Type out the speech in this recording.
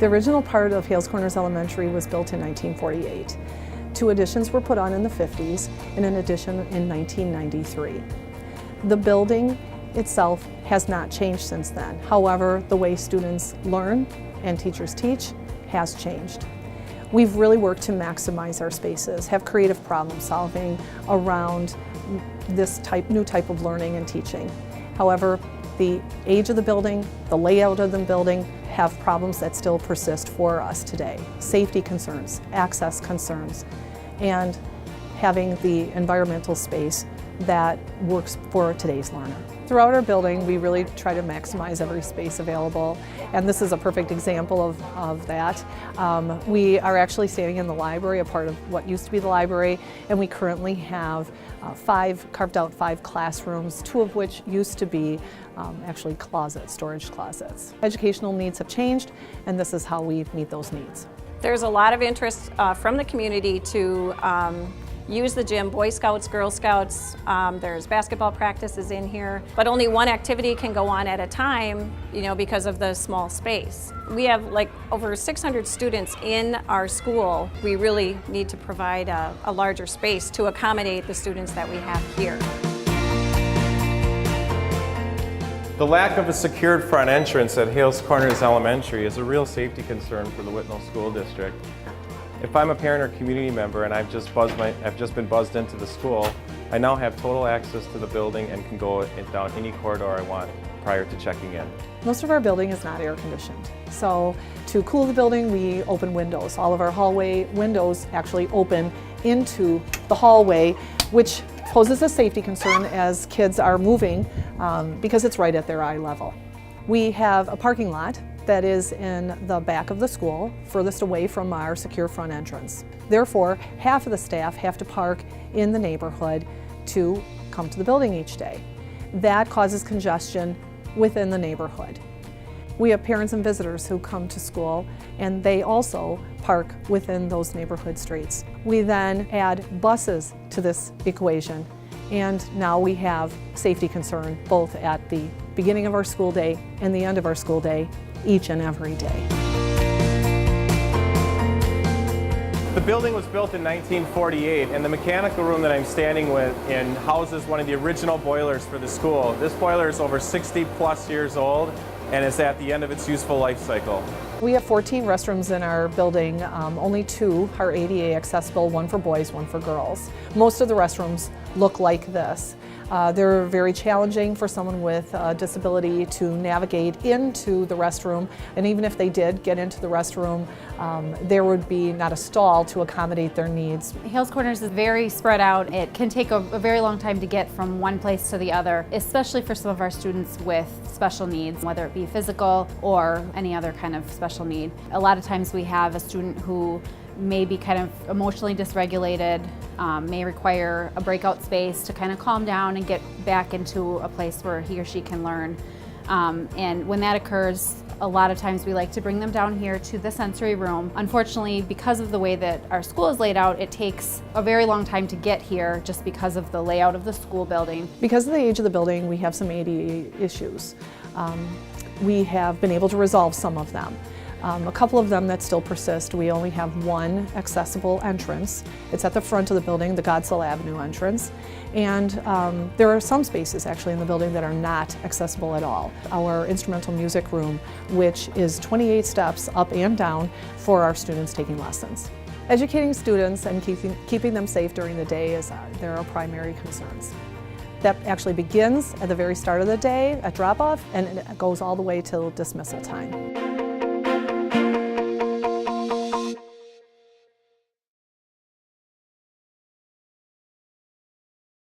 The original part of Hales Corners Elementary was built in 1948. 2 additions were put on in the 50s and an addition in 1993. The building itself has not changed since then. However, the way students learn and teachers teach has changed. We've really worked to maximize our spaces, have creative problem solving around this new type of learning and teaching. However, the age of the building, the layout of the building have problems that still persist for us today. Safety concerns, access concerns, and having the environmental space that works for today's learner. Throughout our building, we really try to maximize every space available, and this is a perfect example of that. We are actually standing in the library, a part of what used to be the library, and we currently have carved out 5 classrooms, 2 of which used to be actually closets, storage closets. Educational needs have changed, and this is how we meet those needs. There's a lot of interest from the community to use the gym. Boy Scouts, Girl Scouts, there's basketball practices in here, but only one activity can go on at a time, because of the small space. We have over 600 students in our school. We really need to provide a larger space to accommodate the students that we have here. The lack of a secured front entrance at Hales Corners Elementary is a real safety concern for the Whitnall School District. If I'm a parent or community member and I've just been buzzed into the school, I now have total access to the building and can go down any corridor I want prior to checking in. Most of our building is not air conditioned. So to cool the building, we open windows. All of our hallway windows actually open into the hallway, which poses a safety concern as kids are moving because it's right at their eye level. We have a parking lot that is in the back of the school, furthest away from our secure front entrance. Therefore, half of the staff have to park in the neighborhood to come to the building each day. That causes congestion within the neighborhood. We have parents and visitors who come to school, and they also park within those neighborhood streets. We then add buses to this equation, and now we have safety concern both at the beginning of our school day and the end of our school day, each and every day. The building was built in 1948, and the mechanical room that I'm standing in houses one of the original boilers for the school. This boiler is over 60+ years old and is at the end of its useful life cycle. We have 14 restrooms in our building. Only 2 are ADA accessible, 1 for boys, 1 for girls. Most of the restrooms look like this. They're very challenging for someone with a disability to navigate into the restroom, and even if they did get into the restroom, there would be not a stall to accommodate their needs. Hales Corners is very spread out. It can take a very long time to get from one place to the other, especially for some of our students with special needs, whether it be physical or any other kind of special need. A lot of times we have a student who may be kind of emotionally dysregulated, may require a breakout space to kind of calm down and get back into a place where he or she can learn. And when that occurs, a lot of times we like to bring them down here to the sensory room. Unfortunately, because of the way that our school is laid out, it takes a very long time to get here just because of the layout of the school building. Because of the age of the building, we have some ADA issues. We have been able to resolve some of them. A couple of them that still persist, we only have 1 accessible entrance. It's at the front of the building, the Godsell Avenue entrance. And there are some spaces actually in the building that are not accessible at all. Our instrumental music room, which is 28 steps up and down for our students taking lessons. Educating students and keeping them safe during the day is our primary concerns. That actually begins at the very start of the day at drop-off, and it goes all the way till dismissal time.